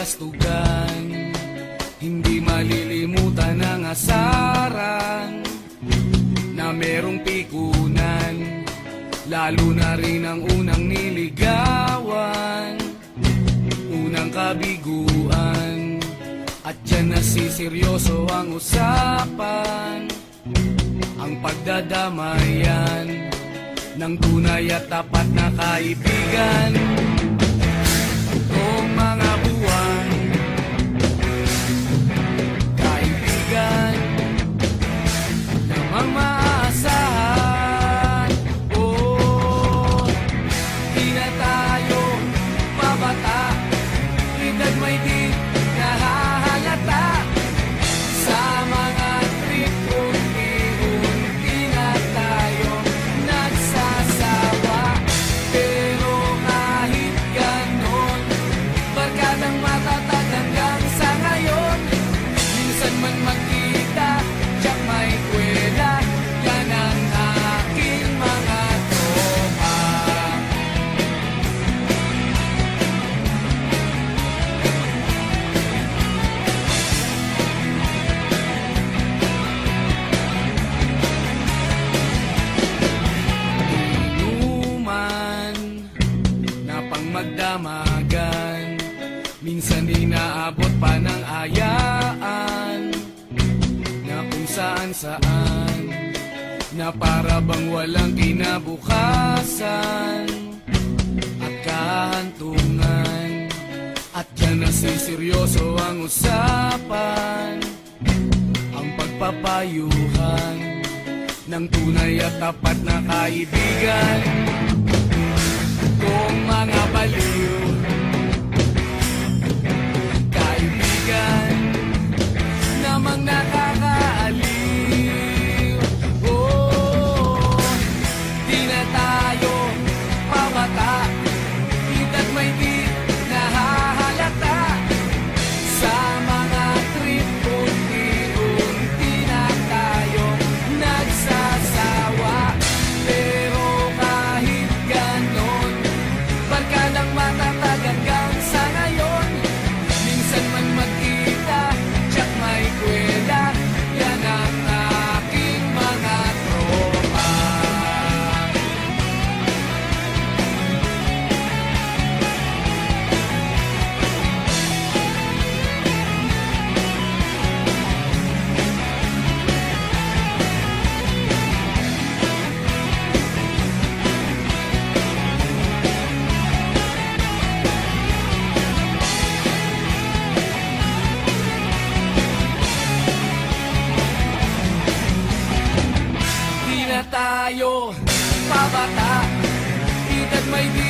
kastugan, hindi malilimutan ang asaran na merong pikunan, lalo na rin ang unang niligawan, unang kabiguan. At dyan nasiseryoso ang usapan, ang pagdadamayan ng tunay at tapat na kaibigan. Kung mga buwan, kaibigan namang maaasahan. Oh, di na tayo mabata, edad may di nahahalata. Sa mga trip, unti-unti na tayo nagsasawa. Pero kahit ganon, barkadang matatag hanggang sa ngayon. Minsan man magkita, tiyak may kwela, yan ang aking mga tropa. Inuman na pang magdamagan, minsan inaabot pa ng ayaan, na kung saan-saan, na para bang walang kinabukasan at kahantungan. At dyan nasiseryoso ang usapan, ang pagpapayuhan ng tunay at tapat na kaibigan. Kung mga baliw, kaibigan namang nakakaaliw. Oh, di na tayo pabata, edad may di nahahalata. Sa mga trip, unti-unti na tayo nagsasawa. Pero kahit ganon, barkadang matatag hanggang sa ngayon. Minsan man magkita, tiyak may kwela, yan ang aking mga tropa. Di na tayo pabata, edad may di